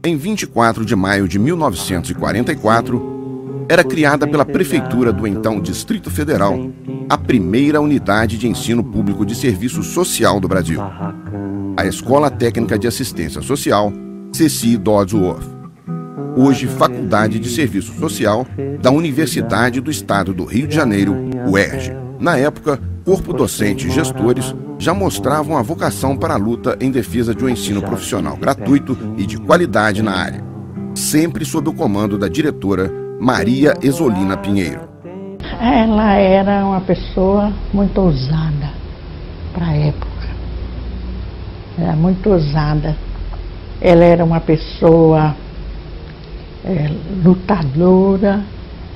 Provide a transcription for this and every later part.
Em 24 de maio de 1944, era criada pela Prefeitura do então Distrito Federal a primeira unidade de ensino público de serviço social do Brasil, a Escola Técnica de Assistência Social C.C. Dodsworth, hoje Faculdade de Serviço Social da Universidade do Estado do Rio de Janeiro, UERJ. Na época, corpo docente e gestores já mostravam a vocação para a luta em defesa de um ensino profissional gratuito e de qualidade na área, sempre sob o comando da diretora Maria Esolina Pinheiro. Ela era uma pessoa muito ousada para a época, era muito ousada. Ela era uma pessoa lutadora,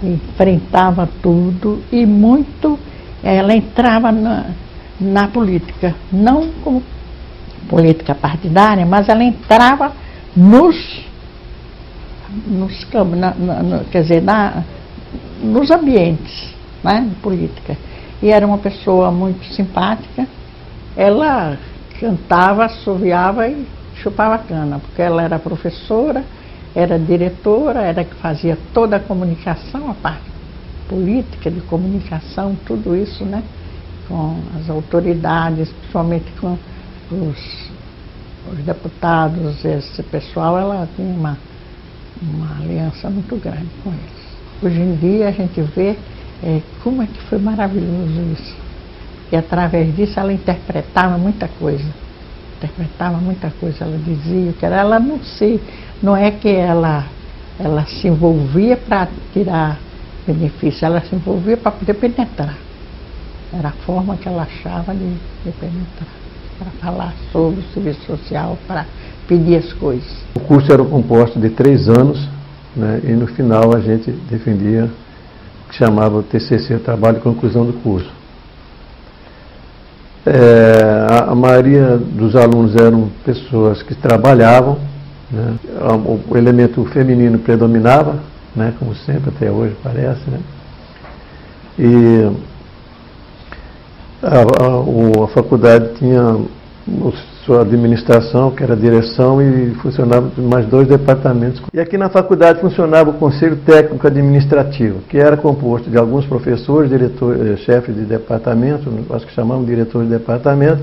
enfrentava tudo e muito. Ela entrava na política, não como política partidária, mas ela entrava nos ambientes, né, de política. E era uma pessoa muito simpática. Ela cantava, assoviava e chupava cana, porque ela era professora, era diretora, era que fazia toda a comunicação, a parte política, de comunicação, tudo isso, né, com as autoridades, principalmente com os deputados, esse pessoal. Ela tinha uma aliança muito grande com eles. Hoje em dia a gente vê como é que foi maravilhoso isso. E através disso ela interpretava muita coisa. Ela dizia que ela não é que ela se envolvia para tirar benefício, ela se envolvia para poder penetrar. Era a forma que ela achava de penetrar, para falar sobre o serviço social, para pedir as coisas. O curso era composto de 3 anos, né, e no final a gente defendia o que chamava o TCC, Trabalho e Conclusão do Curso. A maioria dos alunos eram pessoas que trabalhavam, né, o elemento feminino predominava, né, como sempre, até hoje parece, né, e a faculdade tinha sua administração, que era a direção, e funcionava mais 2 departamentos. E aqui na faculdade funcionava o Conselho Técnico Administrativo, que era composto de alguns professores, chefes de departamento, acho que chamavam diretores de departamento,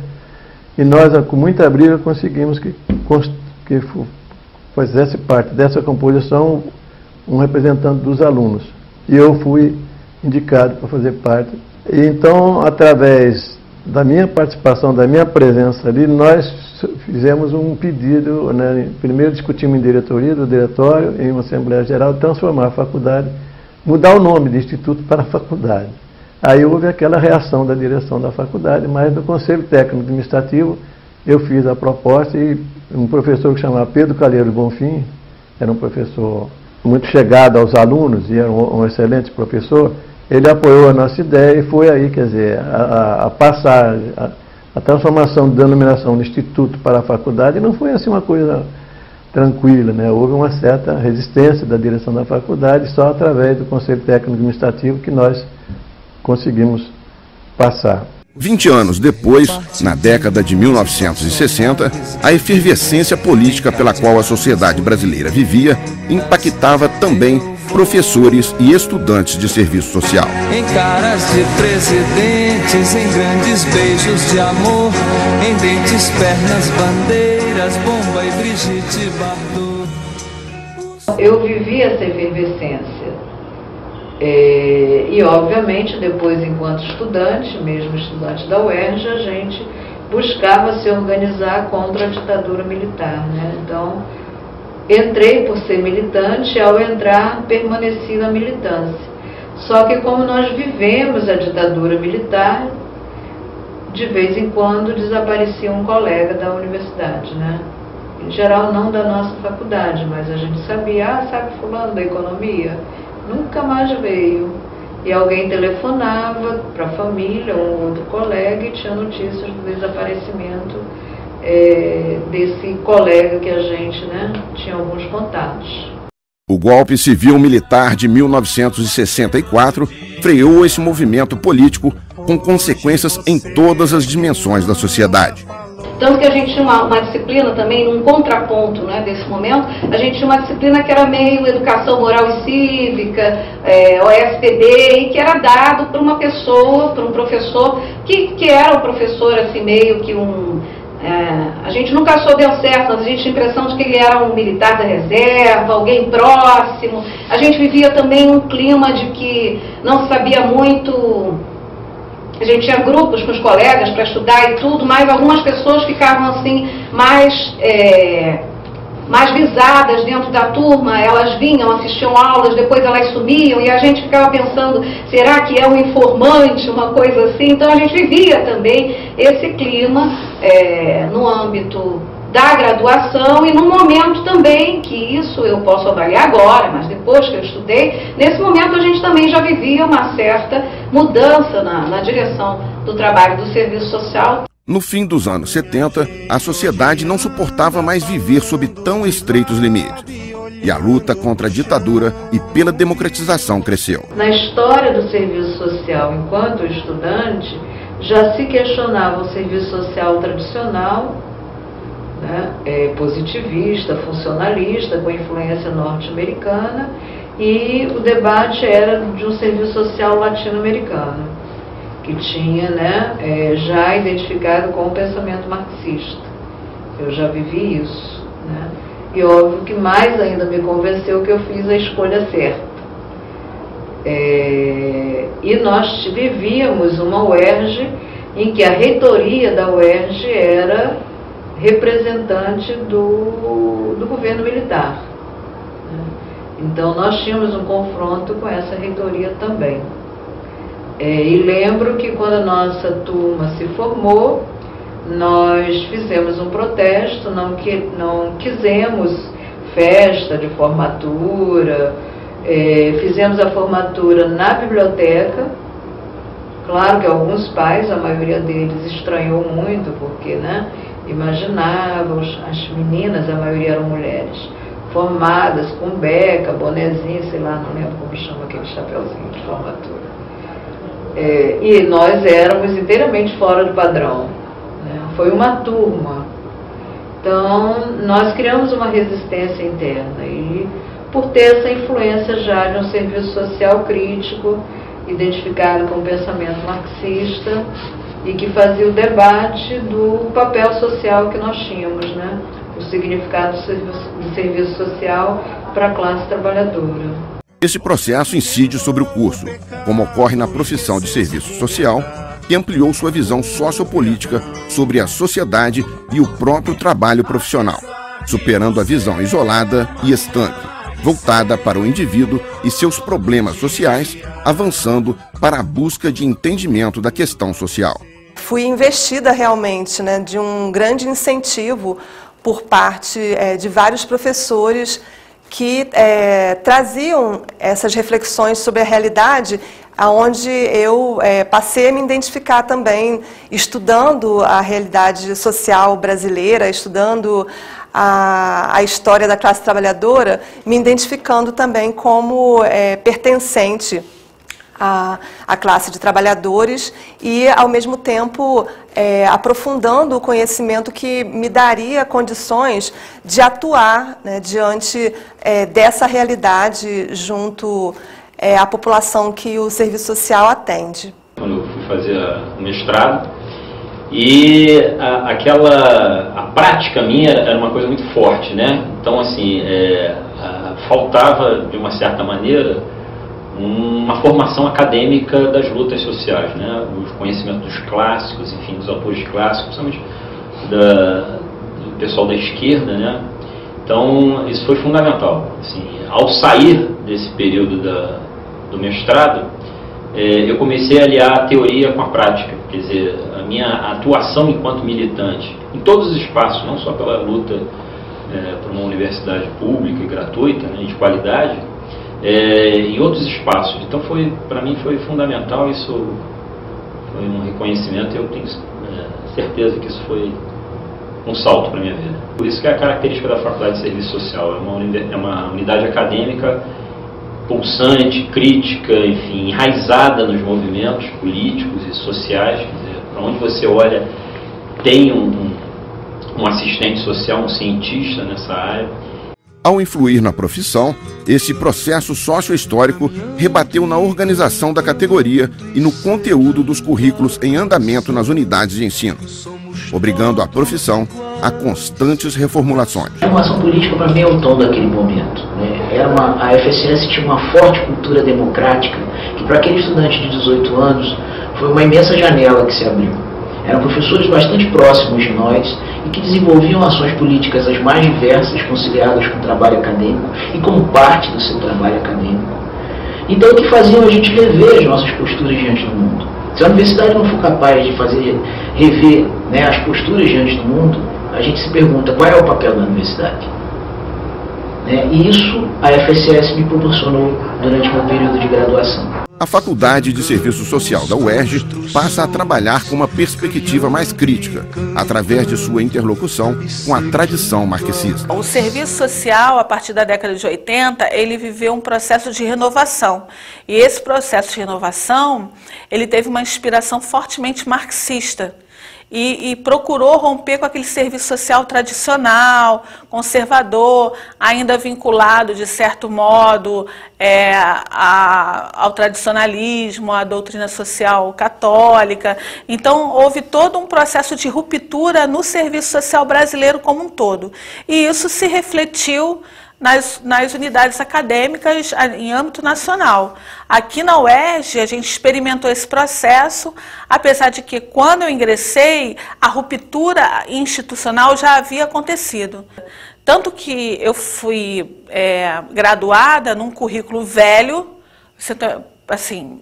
e nós, com muita briga, conseguimos que fizesse parte dessa composição um representante dos alunos. E eu fui indicado para fazer parte. E então, através da minha participação, da minha presença ali, nós fizemos um pedido, né, primeiro discutimos em diretoria do diretório, em uma Assembleia Geral, transformar a faculdade, mudar o nome de Instituto para Faculdade. Aí houve aquela reação da direção da faculdade, mas no Conselho Técnico Administrativo eu fiz a proposta e um professor que chamava Pedro Calheiro Bonfim, era um professor muito chegado aos alunos e era um excelente professor. Ele apoiou a nossa ideia e foi aí, quer dizer, a transformação de denominação do Instituto para a faculdade não foi assim uma coisa tranquila, né? Houve uma certa resistência da direção da faculdade, só através do Conselho Técnico Administrativo que nós conseguimos passar. 20 anos depois, na década de 1960, a efervescência política pela qual a sociedade brasileira vivia impactava também professores e estudantes de serviço social. Em caras de presidentes, em grandes beijos de amor, em dentes, pernas, bandeiras, Bomba e Brigitte Bardot. Eu vivi essa efervescência. E obviamente depois, enquanto estudante, mesmo estudante da UERJ, a gente buscava se organizar contra a ditadura militar, né? Então, entrei por ser militante, ao entrar permaneci na militância. Só que como nós vivemos a ditadura militar, de vez em quando desaparecia um colega da universidade, né? Em geral não da nossa faculdade, mas a gente sabia, sabe fulano da economia? Nunca mais veio. E alguém telefonava para a família, um outro colega, e tinha notícias do desaparecimento desse colega que a gente, né, tinha alguns contatos. O golpe civil-militar de 1964 freou esse movimento político com consequências em todas as dimensões da sociedade. Tanto que a gente tinha uma disciplina também, num contraponto, né, desse momento, a gente tinha uma disciplina que era meio educação moral e cívica, OSPD, e que era dado por uma pessoa, por um professor, que era um professor assim, meio que a gente nunca soube ao certo, mas a gente tinha a impressão de que ele era um militar da reserva, alguém próximo. A gente vivia também um clima de que não sabia muito. A gente tinha grupos com os colegas para estudar e tudo, mas algumas pessoas ficavam assim mais visadas dentro da turma. Elas vinham, assistiam aulas, depois elas sumiam e a gente ficava pensando, será que é um informante, uma coisa assim? Então a gente vivia também esse clima no âmbito da graduação e num momento também, que isso eu posso avaliar agora, mas depois que eu estudei, nesse momento a gente também já vivia uma certa mudança na direção do trabalho do serviço social. No fim dos anos 70, a sociedade não suportava mais viver sob tão estreitos limites. E a luta contra a ditadura e pela democratização cresceu. Na história do serviço social, enquanto estudante, já se questionava o serviço social tradicional, né, positivista, funcionalista, com influência norte-americana, e o debate era de um serviço social latino-americano, que tinha, né, já identificado com o pensamento marxista. Eu já vivi isso, né? E óbvio que mais ainda me convenceu que eu fiz a escolha certa. E nós vivíamos uma UERJ em que a reitoria da UERJ era representante do governo militar. Então nós tínhamos um confronto com essa reitoria também. E lembro que quando a nossa turma se formou, nós fizemos um protesto, não quisemos festa de formatura, fizemos a formatura na biblioteca. Claro que alguns pais, a maioria deles estranhou muito, porque, né, imaginavam as meninas, a maioria eram mulheres, formadas com beca, bonezinho, sei lá, não lembro como chama aquele chapeuzinho de formatura. E nós éramos inteiramente fora do padrão, né? Foi uma turma. Então, nós criamos uma resistência interna e, por ter essa influência já de um serviço social crítico, identificado com o pensamento marxista e que fazia o debate do papel social que nós tínhamos, né? O significado do serviço social para a classe trabalhadora. Esse processo incide sobre o curso, como ocorre na profissão de serviço social, que ampliou sua visão sociopolítica sobre a sociedade e o próprio trabalho profissional, superando a visão isolada e estanque, voltada para o indivíduo e seus problemas sociais, avançando para a busca de entendimento da questão social. Fui investida realmente, né, de um grande incentivo por parte de vários professores que traziam essas reflexões sobre a realidade, aonde eu passei a me identificar também, estudando a realidade social brasileira, estudando a história da classe trabalhadora, me identificando também como pertencente à classe de trabalhadores e, ao mesmo tempo, aprofundando o conhecimento que me daria condições de atuar, né, diante dessa realidade junto à população que o serviço social atende. Quando eu fui fazer o mestrado, e a prática minha era uma coisa muito forte, né? Então, assim, faltava, de uma certa maneira, uma formação acadêmica das lutas sociais, né? Os conhecimentos dos clássicos, enfim, dos autores clássicos, principalmente do pessoal da esquerda, né? Então, isso foi fundamental. Assim, ao sair desse período do mestrado, eu comecei a aliar a teoria com a prática, quer dizer, a minha atuação enquanto militante, em todos os espaços, não só pela luta por uma universidade pública e gratuita, né, de qualidade, em outros espaços. Então, para mim foi fundamental, isso foi um reconhecimento, e eu tenho certeza que isso foi um salto para a minha vida. Por isso que é a característica da Faculdade de Serviço Social, é uma unidade acadêmica pulsante, crítica, enfim, enraizada nos movimentos políticos e sociais. Quer dizer, para onde você olha tem um assistente social, um cientista nessa área. Ao influir na profissão, esse processo sócio-histórico rebateu na organização da categoria e no conteúdo dos currículos em andamento nas unidades de ensino, obrigando a profissão a constantes reformulações. A formação política, para mim, é o tom daquele momento, né? A FSS tinha uma forte cultura democrática, que para aquele estudante de 18 anos foi uma imensa janela que se abriu. Eram professores bastante próximos de nós e que desenvolviam ações políticas as mais diversas, conciliadas com o trabalho acadêmico e como parte do seu trabalho acadêmico. Então, o que faziam a gente rever as nossas posturas diante do mundo. Se a universidade não for capaz de rever, né, as posturas diante do mundo, a gente se pergunta qual é o papel da universidade. E isso a FSS me proporcionou durante o meu período de graduação. A Faculdade de Serviço Social da UERJ passa a trabalhar com uma perspectiva mais crítica, através de sua interlocução com a tradição marxista. O serviço social, a partir da década de 80, ele viveu um processo de renovação. E esse processo de renovação, ele teve uma inspiração fortemente marxista. E procurou romper com aquele serviço social tradicional, conservador, ainda vinculado, de certo modo, ao tradicionalismo, à doutrina social católica. Então, houve todo um processo de ruptura no serviço social brasileiro como um todo. E isso se refletiu nas unidades acadêmicas em âmbito nacional. Aqui na UERJ, a gente experimentou esse processo, apesar de que, quando eu ingressei, a ruptura institucional já havia acontecido. Tanto que eu fui graduada num currículo velho, assim,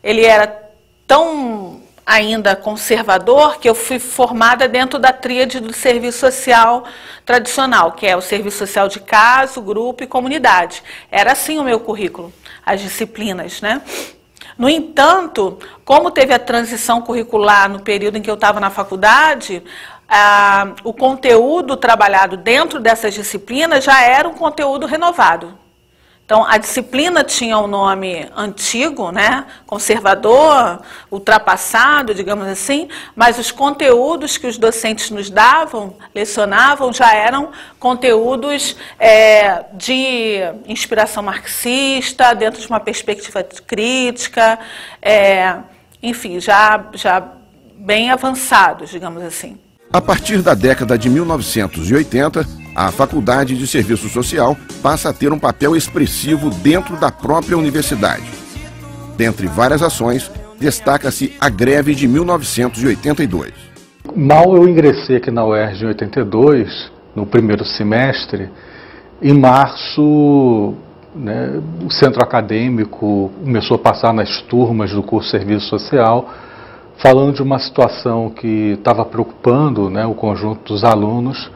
ele era tão ainda conservador, que eu fui formada dentro da tríade do serviço social tradicional, que é o serviço social de caso, grupo e comunidade. Era assim o meu currículo, as disciplinas, né? No entanto, como teve a transição curricular no período em que eu estava na faculdade, o conteúdo trabalhado dentro dessas disciplinas já era um conteúdo renovado. Então, a disciplina tinha um nome antigo, né, conservador, ultrapassado, digamos assim, mas os conteúdos que os docentes nos davam, lecionavam, já eram conteúdos de inspiração marxista, dentro de uma perspectiva crítica, enfim, já bem avançados, digamos assim. A partir da década de 1980, a Faculdade de Serviço Social passa a ter um papel expressivo dentro da própria universidade. Dentre várias ações, destaca-se a greve de 1982. Mal eu ingressei aqui na UERJ em 82, no primeiro semestre, em março, né, o centro acadêmico começou a passar nas turmas do curso de Serviço Social, falando de uma situação que estava preocupando, né, o conjunto dos alunos,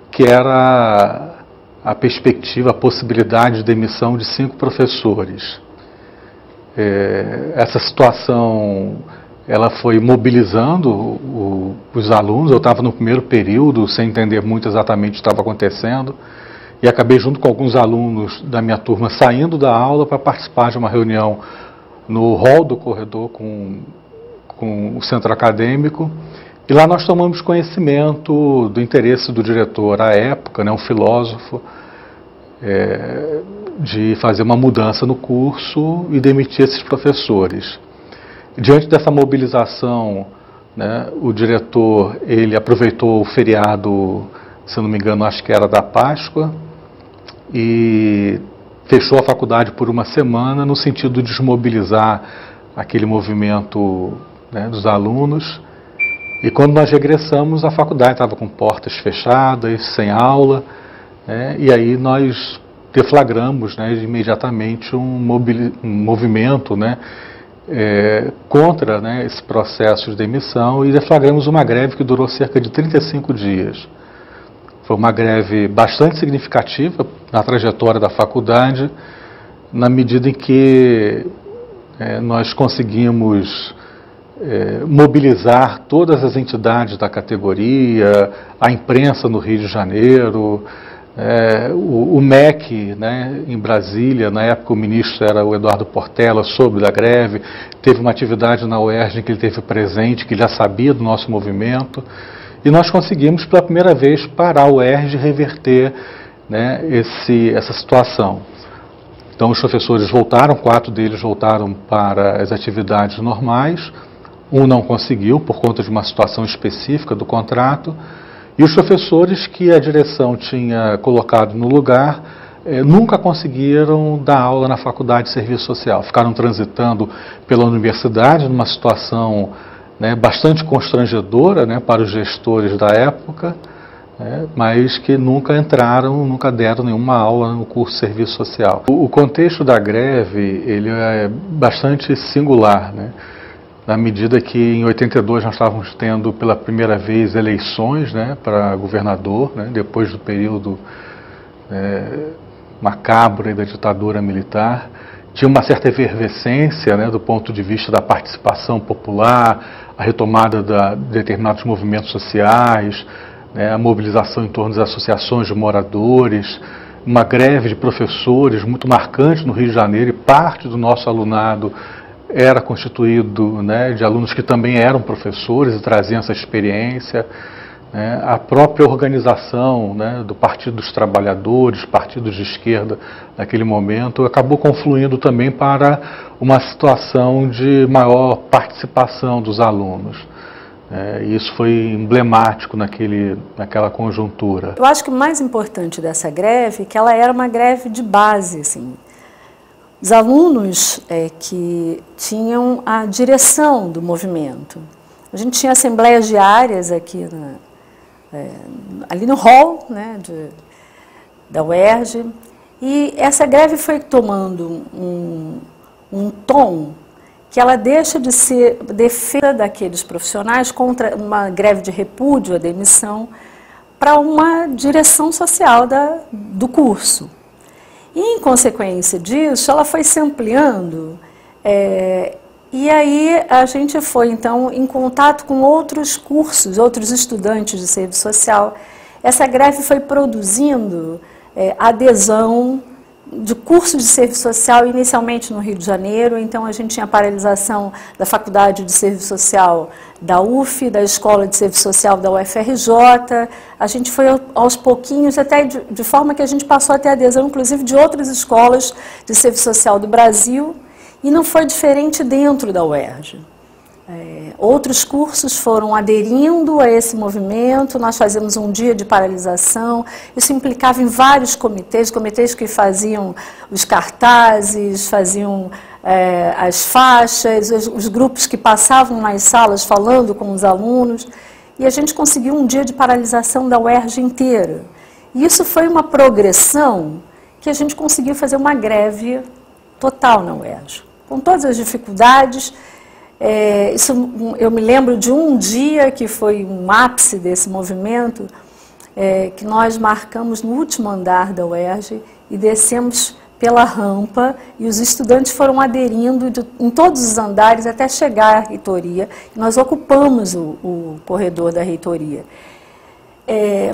que era a perspectiva, a possibilidade de demissão de 5 professores. Essa situação, ela foi mobilizando os alunos. Eu estava no primeiro período, sem entender muito exatamente o que estava acontecendo, e acabei junto com alguns alunos da minha turma saindo da aula para participar de uma reunião no hall do corredor com o centro acadêmico, e lá nós tomamos conhecimento do interesse do diretor à época, né, um filósofo, de fazer uma mudança no curso e demitir esses professores. Diante dessa mobilização, né, o diretor, ele aproveitou o feriado, se eu não me engano, acho que era da Páscoa, e fechou a faculdade por uma semana no sentido de desmobilizar aquele movimento, né, dos alunos. E quando nós regressamos, a faculdade estava com portas fechadas, sem aula, né, e aí nós deflagramos, né, imediatamente um movimento, né, contra, né, esse processo de demissão, e deflagramos uma greve que durou cerca de 35 dias. Foi uma greve bastante significativa na trajetória da faculdade, na medida em que nós conseguimos mobilizar todas as entidades da categoria, a imprensa no Rio de Janeiro, o MEC, né, em Brasília. Na época o ministro era o Eduardo Portela, soube da greve, teve uma atividade na UERJ em que ele esteve presente, que já sabia do nosso movimento, E nós conseguimos, pela primeira vez, parar o UERJ e reverter, né, essa situação. Então, os professores voltaram, 4 deles voltaram para as atividades normais, um não conseguiu, por conta de uma situação específica do contrato, e os professores que a direção tinha colocado no lugar nunca conseguiram dar aula na Faculdade de Serviço Social. Ficaram transitando pela universidade numa situação, né, bastante constrangedora, né, para os gestores da época, mas que nunca entraram, nunca deram nenhuma aula no curso de Serviço Social. O contexto da greve ele é bastante singular, né? Na medida que em 82 nós estávamos tendo pela primeira vez eleições, né, para governador, né, depois do período macabro da ditadura militar. Tinha uma certa efervescência, né, do ponto de vista da participação popular, a retomada de determinados movimentos sociais, né, a mobilização em torno das associações de moradores, uma greve de professores muito marcante no Rio de Janeiro, e parte do nosso alunado era constituído, né, de alunos que também eram professores e traziam essa experiência. Né, a própria organização, né, do Partido dos Trabalhadores, partidos de esquerda naquele momento, acabou confluindo também para uma situação de maior participação dos alunos. E isso foi emblemático naquela conjuntura. Eu acho que o mais importante dessa greve é que ela era uma greve de base, assim. Os alunos que tinham a direção do movimento. A gente tinha assembleias diárias aqui ali no hall, né, da UERJ, e essa greve foi tomando um tom que ela deixa de ser defesa daqueles profissionais contra uma greve de repúdio à demissão para uma direção social do curso. E, em consequência disso, ela foi se ampliando, e aí a gente foi, então, em contato com outros cursos, outros estudantes de serviço social. Essa greve foi produzindo adesão de cursos de serviço social, inicialmente no Rio de Janeiro. Então, a gente tinha a paralisação da Faculdade de Serviço Social da UF, da Escola de Serviço Social da UFRJ. A gente foi aos pouquinhos, até de forma que a gente passou a ter adesão, inclusive, de outras escolas de serviço social do Brasil, e não foi diferente dentro da UERJ. Outros cursos foram aderindo a esse movimento, nós fazíamos um dia de paralisação, isso implicava em vários comitês que faziam os cartazes, faziam as faixas, os grupos que passavam nas salas falando com os alunos, e a gente conseguiu um dia de paralisação da UERJ inteira. E isso foi uma progressão que a gente conseguiu fazer uma greve total na UERJ, com todas as dificuldades. Eu me lembro de um dia que foi um ápice desse movimento, que nós marcamos no último andar da UERJ e descemos pela rampa, e os estudantes foram aderindo em todos os andares até chegar à reitoria, e nós ocupamos o corredor da reitoria.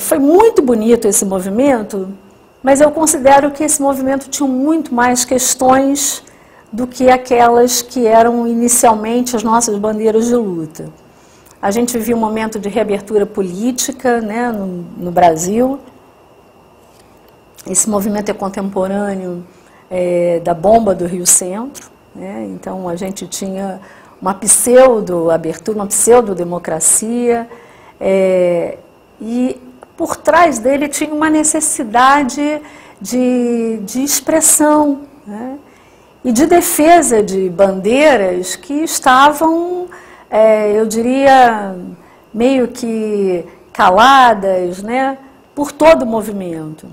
Foi muito bonito esse movimento, mas eu considero que esse movimento tinha muito mais questões do que aquelas que eram inicialmente as nossas bandeiras de luta. A gente vivia um momento de reabertura política, né, no Brasil. Esse movimento é contemporâneo da bomba do Rio Centro, né? Então a gente tinha uma pseudo-abertura, uma pseudo-democracia, e por trás dele tinha uma necessidade de expressão, né? E de defesa de bandeiras que estavam, eu diria, meio que caladas, né, por todo o movimento.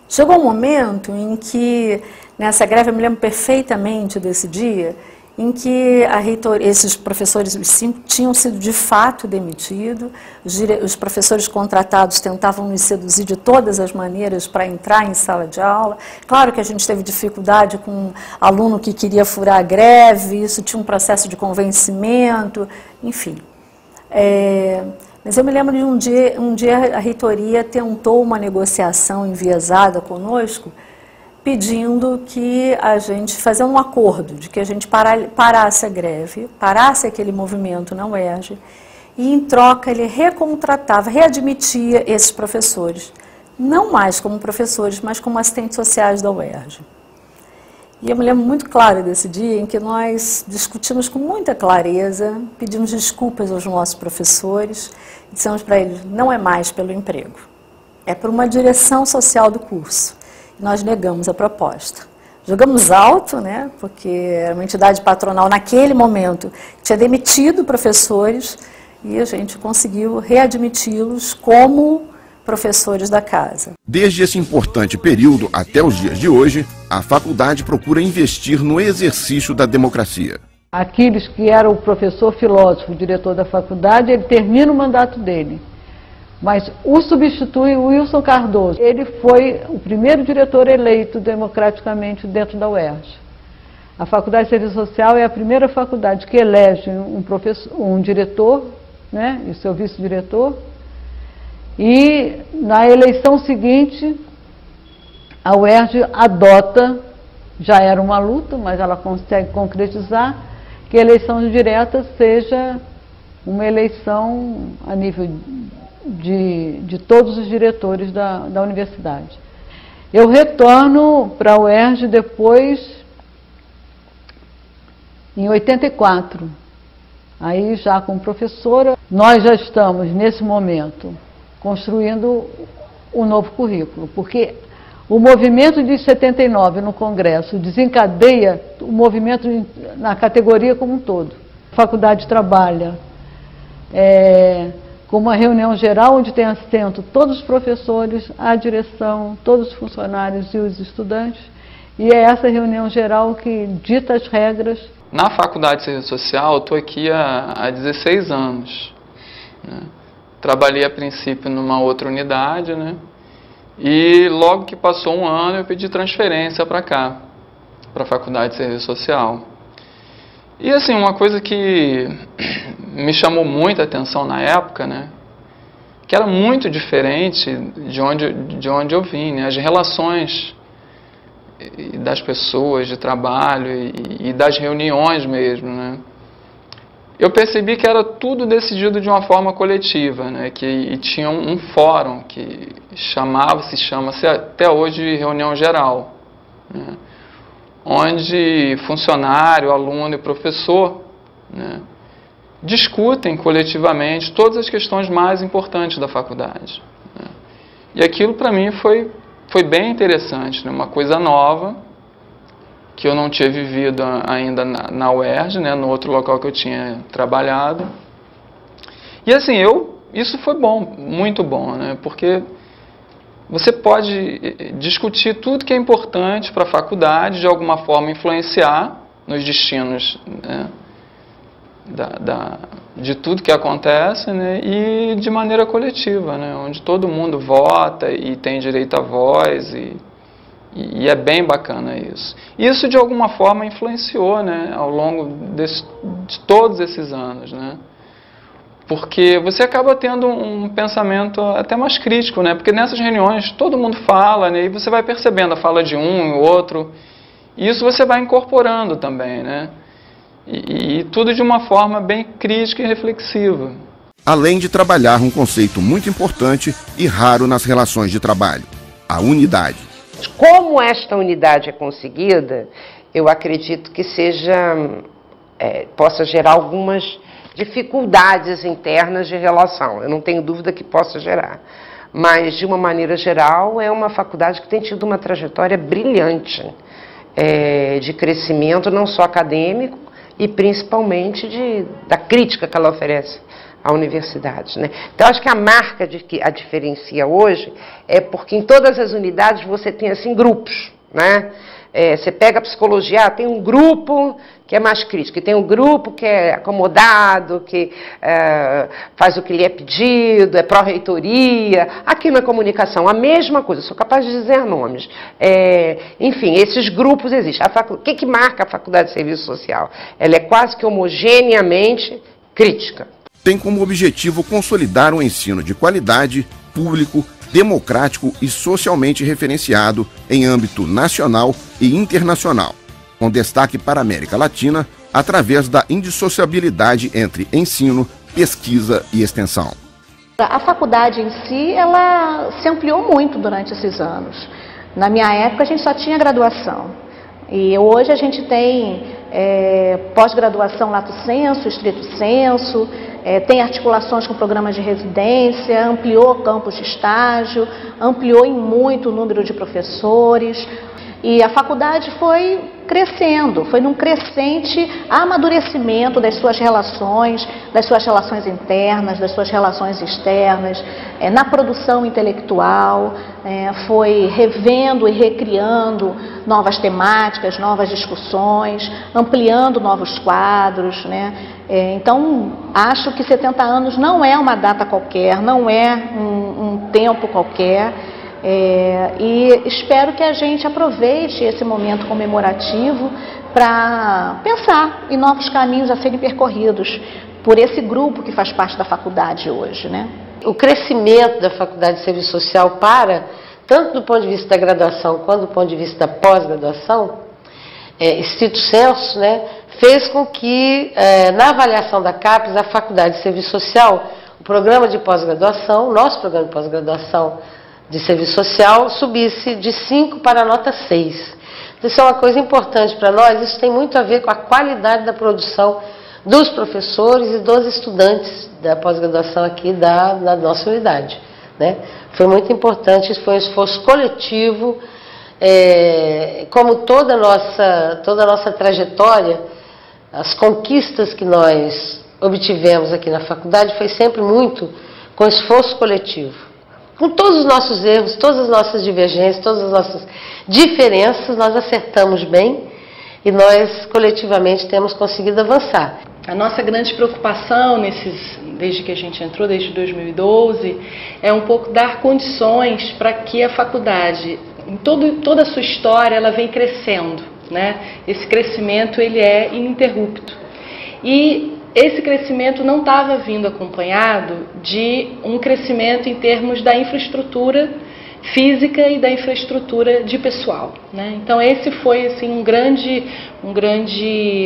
Chegou um momento em que, nessa greve, eu me lembro perfeitamente desse dia, em que esses professores, os 5, tinham sido de fato demitidos, os professores contratados tentavam nos seduzir de todas as maneiras para entrar em sala de aula. Claro que a gente teve dificuldade com um aluno que queria furar a greve, isso tinha um processo de convencimento, enfim. Mas eu me lembro de um dia a reitoria tentou uma negociação enviesada conosco, pedindo que a gente fizesse um acordo, de que a gente parasse a greve, parasse aquele movimento na UERJ, e em troca ele recontratava, readmitia esses professores, não mais como professores, mas como assistentes sociais da UERJ. E eu me lembro muito claro desse dia em que nós discutimos com muita clareza, pedimos desculpas aos nossos professores, dissemos para eles, não é mais pelo emprego, é por uma direção social do curso. E nós negamos a proposta. Jogamos alto, né, porque era uma entidade patronal naquele momento, tinha demitido professores e a gente conseguiu readmiti-los como professores da casa. Desde esse importante período até os dias de hoje, a faculdade procura investir no exercício da democracia. Aquiles, que era o professor filósofo, diretor da faculdade, ele termina o mandato dele. Mas o substitui o Wilson Cardoso. Ele foi o primeiro diretor eleito democraticamente dentro da UERJ. A Faculdade de Serviço Social é a primeira faculdade que elege um diretor, né, e seu vice-diretor. E na eleição seguinte, a UERJ adota, já era uma luta, mas ela consegue concretizar, que a eleição direta seja uma eleição a nível de todos os diretores da universidade. Eu retorno para a UERJ depois, em 84, aí já como professora. Nós já estamos, nesse momento, construindo um novo currículo, porque o movimento de 79 no Congresso desencadeia o movimento na categoria como um todo. A faculdade trabalha com uma reunião geral onde tem assento todos os professores, a direção, todos os funcionários e os estudantes, e é essa reunião geral que dita as regras. Na Faculdade de Serviço Social, eu estou aqui há 16 anos, né? Trabalhei a princípio numa outra unidade, né? E logo que passou um ano eu pedi transferência para cá, para a Faculdade de Serviço Social. E assim, uma coisa que me chamou muita atenção na época, né? Que era muito diferente de onde eu vim, né? As relações das pessoas de trabalho e das reuniões mesmo, né? Eu percebi que era tudo decidido de uma forma coletiva, né? E tinha um fórum que chama-se até hoje de reunião geral, né? Onde funcionário, aluno e professor, né, discutem coletivamente todas as questões mais importantes da faculdade, né? E aquilo para mim foi bem interessante, né? Uma coisa nova que eu não tinha vivido ainda na UERJ, né, no outro local que eu tinha trabalhado. E assim, isso foi bom, muito bom, né, porque você pode discutir tudo que é importante para a faculdade, de alguma forma influenciar nos destinos, né, de tudo que acontece, né, e de maneira coletiva, né, onde todo mundo vota e tem direito à voz, e é bem bacana isso. Isso, de alguma forma, influenciou, né, ao longo de todos esses anos, né? Porque você acaba tendo um pensamento até mais crítico, né? Porque nessas reuniões todo mundo fala, né? E você vai percebendo a fala de um e outro. E isso você vai incorporando também, né? E tudo de uma forma bem crítica e reflexiva. Além de trabalhar um conceito muito importante e raro nas relações de trabalho, a unidade. Como esta unidade é conseguida, eu acredito que possa gerar algumas dificuldades internas de relação. Eu não tenho dúvida que possa gerar. Mas, de uma maneira geral, é uma faculdade que tem tido uma trajetória brilhante de crescimento, não só acadêmico, e principalmente da crítica que ela oferece à universidade, né? Então, acho que a marca que a diferencia hoje é porque em todas as unidades você tem assim grupos, né? Você pega a psicologia, tem um grupo que é mais crítico, e tem um grupo que é acomodado, que faz o que lhe é pedido, é pró-reitoria. Aqui na comunicação, a mesma coisa, sou capaz de dizer nomes. Enfim, esses grupos existem. O que marca a Faculdade de Serviço Social? Ela é quase que homogeneamente crítica. Tem como objetivo consolidar um ensino de qualidade, público, democrático e socialmente referenciado em âmbito nacional e internacional, com destaque para a América Latina, através da indissociabilidade entre ensino, pesquisa e extensão. A faculdade em si, ela se ampliou muito durante esses anos. Na minha época, a gente só tinha graduação. E hoje a gente tem pós-graduação lato sensu, estrito sensu, tem articulações com programas de residência, ampliou campos de estágio, ampliou em muito o número de professores. E a faculdade foi crescendo, foi num crescente amadurecimento das suas relações internas, das suas relações externas, na produção intelectual, foi revendo e recriando novas temáticas, novas discussões, ampliando novos quadros, né? Então, acho que 70 anos não é uma data qualquer, não é um tempo qualquer. E espero que a gente aproveite esse momento comemorativo para pensar em novos caminhos a serem percorridos por esse grupo que faz parte da faculdade hoje, né? O crescimento da Faculdade de Serviço Social tanto do ponto de vista da graduação quanto do ponto de vista da pós-graduação, estrito sensu, né, fez com que, na avaliação da CAPES, a Faculdade de Serviço Social, o programa de pós-graduação, nosso programa de pós-graduação de serviço social, subisse de 5 para a nota 6. Então, isso é uma coisa importante para nós, isso tem muito a ver com a qualidade da produção dos professores e dos estudantes da pós-graduação aqui da nossa unidade, né? Foi muito importante, isso foi um esforço coletivo, como toda a nossa trajetória, as conquistas que nós obtivemos aqui na faculdade foi sempre muito com esforço coletivo. Com todos os nossos erros, todas as nossas divergências, todas as nossas diferenças, nós acertamos bem e nós coletivamente temos conseguido avançar. A nossa grande preocupação desde que a gente entrou, desde 2012, é um pouco dar condições para que a faculdade, em toda a sua história, ela vem crescendo, né? Esse crescimento ele é ininterrupto. E esse crescimento não estava vindo acompanhado de um crescimento em termos da infraestrutura física e da infraestrutura de pessoal, né? Então esse foi assim, um grande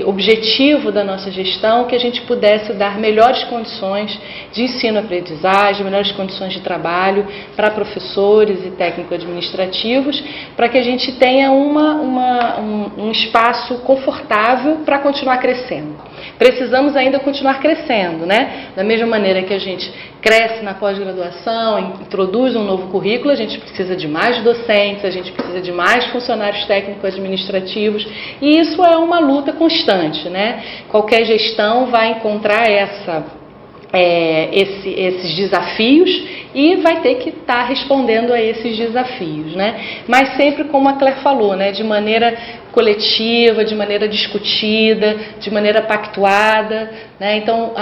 objetivo da nossa gestão, que a gente pudesse dar melhores condições de ensino-aprendizagem, melhores condições de trabalho para professores e técnico-administrativos, para que a gente tenha um espaço confortável para continuar crescendo. Precisamos ainda continuar crescendo, né? Da mesma maneira que a gente cresce na pós-graduação, introduz um novo currículo, a gente precisa de mais docentes, a gente precisa de mais funcionários técnico-administrativos, e isso é uma luta constante, né? Qualquer gestão vai encontrar esses desafios e vai ter que estar respondendo a esses desafios, né? Mas sempre, como a Claire falou, né? De maneira coletiva, de maneira discutida, de maneira pactuada, né? Então,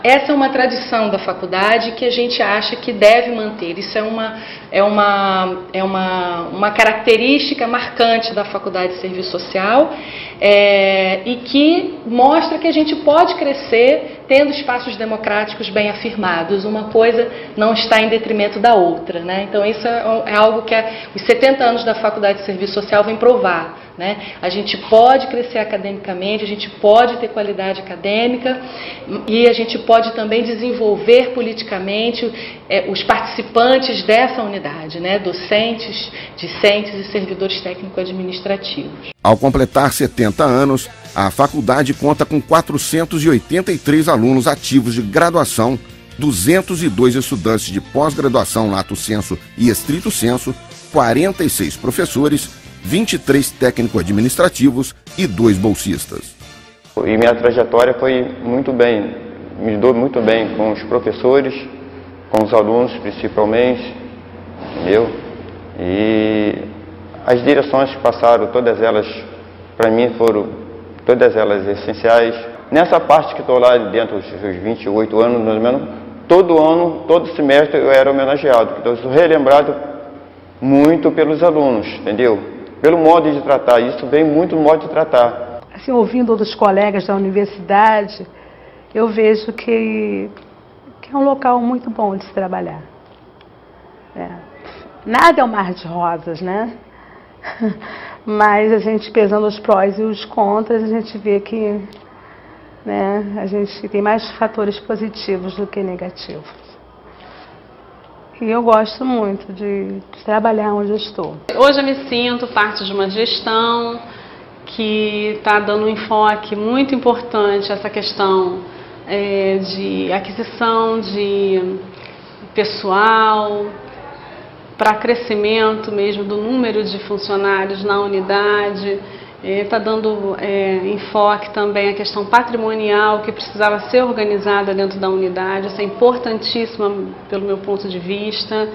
essa é uma tradição da faculdade que a gente acha que deve manter. Isso é uma característica marcante da Faculdade de Serviço Social, e que mostra que a gente pode crescer tendo espaços democráticos bem afirmados. Uma coisa não está em detrimento da outra, né? Então, isso é algo que os 70 anos da Faculdade de Serviço Social vem provar, né? A gente pode crescer academicamente, a gente pode ter qualidade acadêmica e a gente pode também desenvolver politicamente os participantes dessa unidade, né? Docentes, discentes e servidores técnico-administrativos. Ao completar 70 anos, a faculdade conta com 483 alunos ativos de graduação, 202 estudantes de pós-graduação lato sensu e estrito sensu, 46 professores, 23 técnico-administrativos e 2 bolsistas. E minha trajetória foi muito bem, me dou muito bem com os professores, com os alunos principalmente, entendeu? E as direções que passaram, todas elas, para mim, foram todas elas essenciais. Nessa parte que estou lá dentro dos 28 anos, mais ou menos, todo ano, todo semestre eu era homenageado. Então eu sou relembrado muito pelos alunos, entendeu? Pelo modo de tratar, isso vem muito do modo de tratar. Assim, ouvindo outros colegas da universidade, eu vejo que é um local muito bom de se trabalhar. Nada é um mar de rosas, né? Mas a gente pesando os prós e os contras, a gente vê que né? A gente tem mais fatores positivos do que negativos. E eu gosto muito de trabalhar onde eu estou. Hoje eu me sinto parte de uma gestão que está dando um enfoque muito importante a essa questão de aquisição de pessoal, para crescimento mesmo do número de funcionários na unidade. Está dando enfoque também à questão patrimonial, que precisava ser organizada dentro da unidade. Isso é importantíssima pelo meu ponto de vista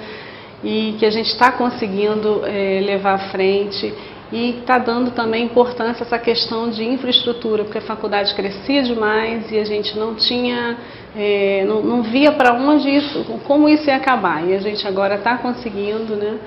e que a gente está conseguindo levar à frente. E está dando também importância a essa questão de infraestrutura, porque a faculdade crescia demais e a gente não tinha, não via para onde isso, como isso ia acabar. E a gente agora está conseguindo, né,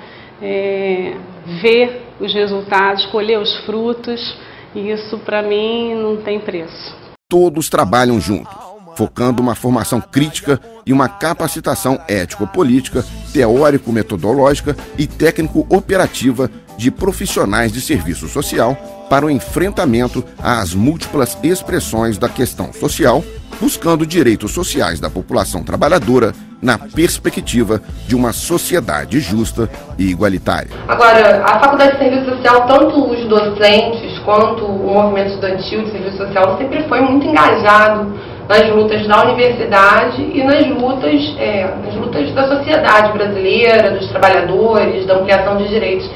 ver os resultados, colher os frutos, e isso para mim não tem preço. Todos trabalham juntos, focando uma formação crítica e uma capacitação ético-política, teórico-metodológica e técnico-operativa de profissionais de serviço social para o enfrentamento às múltiplas expressões da questão social, buscando direitos sociais da população trabalhadora na perspectiva de uma sociedade justa e igualitária. Agora, a Faculdade de Serviço Social, tanto os docentes quanto o movimento estudantil de serviço social, sempre foi muito engajado nas lutas da universidade e nas lutas da sociedade brasileira, dos trabalhadores, da ampliação de direitos.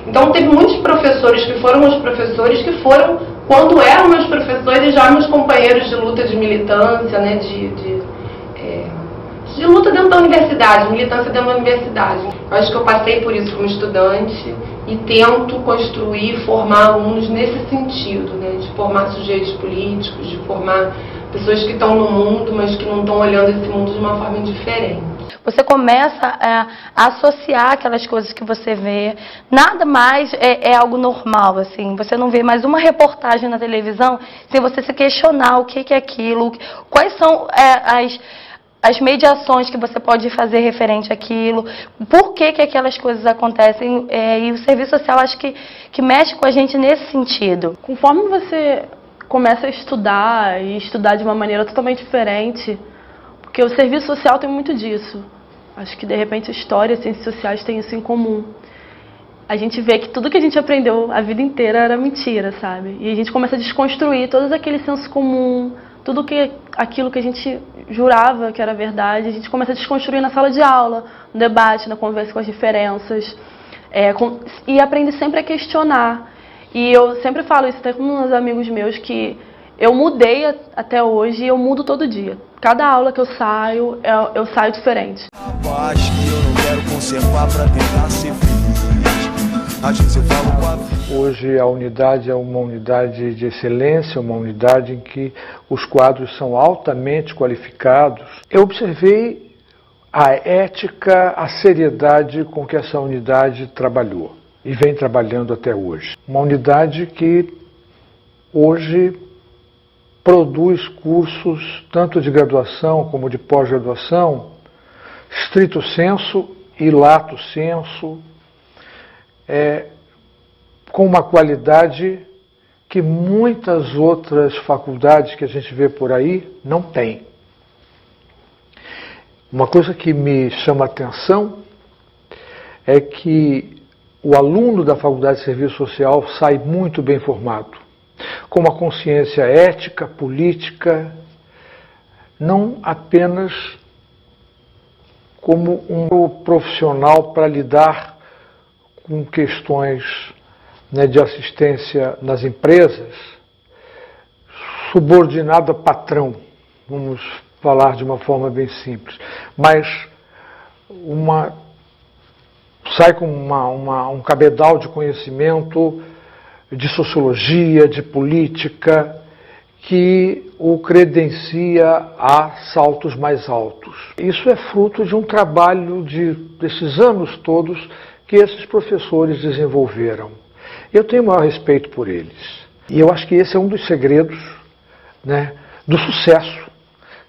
Então, teve muitos professores que foram meus professores, que foram, quando eram meus professores, já meus companheiros de luta, de militância, né, de luta dentro da universidade, militância dentro da universidade. Eu acho que eu passei por isso como estudante e tento construir, formar alunos nesse sentido, né, de formar sujeitos políticos, de formar pessoas que estão no mundo, mas que não estão olhando esse mundo de uma forma diferente. Você começa a associar aquelas coisas que você vê. Nada mais é algo normal, assim. Você não vê mais uma reportagem na televisão sem você se questionar o que é aquilo, quais são as mediações que você pode fazer referente àquilo, por que aquelas coisas acontecem. E o serviço social, acho que mexe com a gente nesse sentido. Conforme você começa a estudar, e estudar de uma maneira totalmente diferente, porque o serviço social tem muito disso. Acho que, de repente, a história e as ciências sociais têm isso em comum. A gente vê que tudo que a gente aprendeu a vida inteira era mentira, sabe? E a gente começa a desconstruir todos aqueles senso comum, aquilo que a gente jurava que era verdade, a gente começa a desconstruir na sala de aula, no debate, na conversa com as diferenças, e aprende sempre a questionar. E eu sempre falo isso até com uns amigos meus, que eu mudei até hoje e eu mudo todo dia. Cada aula que eu saio diferente. Acho que eu não quero conservar para tentar ser feliz. A gente se fala com a vida. Hoje a unidade é uma unidade de excelência, uma unidade em que os quadros são altamente qualificados. Eu observei a ética, a seriedade com que essa unidade trabalhou e vem trabalhando até hoje. Uma unidade que hoje produz cursos tanto de graduação como de pós-graduação, stricto sensu e lato sensu, com uma qualidade que muitas outras faculdades que a gente vê por aí não têm. Uma coisa que me chama a atenção é que o aluno da Faculdade de Serviço Social sai muito bem formado, com uma consciência ética, política, não apenas como um profissional para lidar com questões, né, de assistência nas empresas, subordinado a patrão, vamos falar de uma forma bem simples, mas sai com um cabedal de conhecimento de sociologia, de política, que o credencia a saltos mais altos. Isso é fruto de um trabalho desses anos todos que esses professores desenvolveram. Eu tenho o maior respeito por eles. E eu acho que esse é um dos segredos, né, do sucesso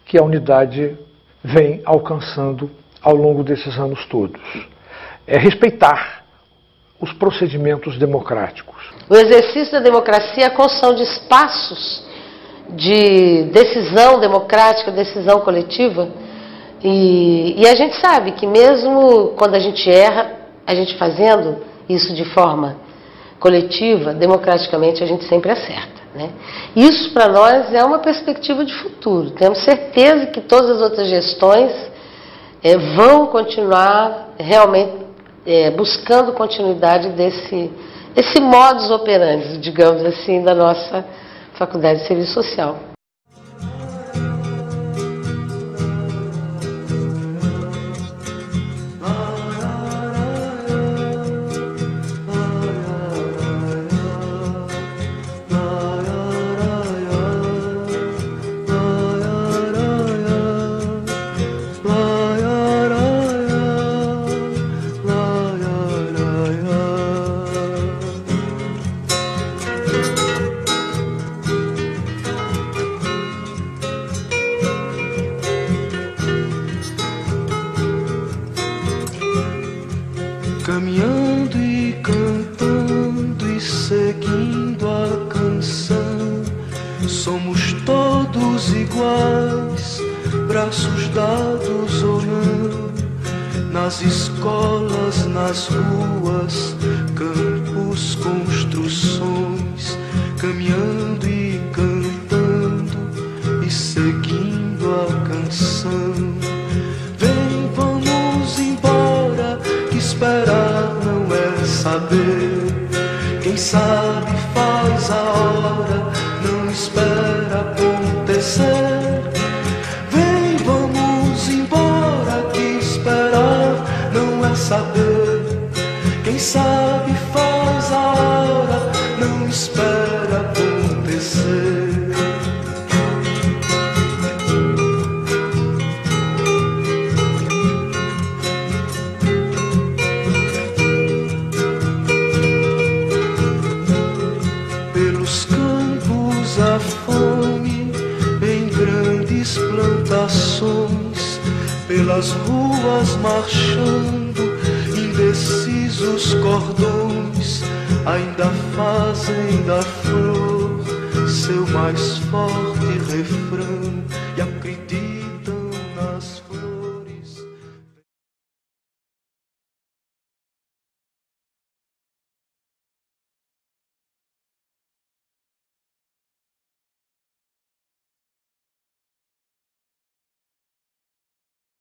que a unidade vem alcançando ao longo desses anos todos. É respeitar os procedimentos democráticos. O exercício da democracia é a construção de espaços de decisão democrática, decisão coletiva. E a gente sabe que mesmo quando a gente erra, a gente fazendo isso de forma coletiva, democraticamente, a gente sempre acerta, né? Isso para nós é uma perspectiva de futuro. Temos certeza que todas as outras gestões vão continuar realmente buscando continuidade desse modus operandi, digamos assim, da nossa Faculdade de Serviço Social. Caminhando e cantando e seguindo a canção, somos todos iguais, braços dados ou não, nas escolas, nas ruas, campos, construções, caminhando e cantando e seguindo a canção. Vem, vamos embora, que esperar não é saber. Quem sabe faz a hora, não espera acontecer. Vem, vamos embora, que esperar não é saber. Quem sabe faz a hora, não espera acontecer. A fome em grandes plantações, pelas ruas marchando, indecisos cordões, ainda fazem da flor seu mais forte refrão, e a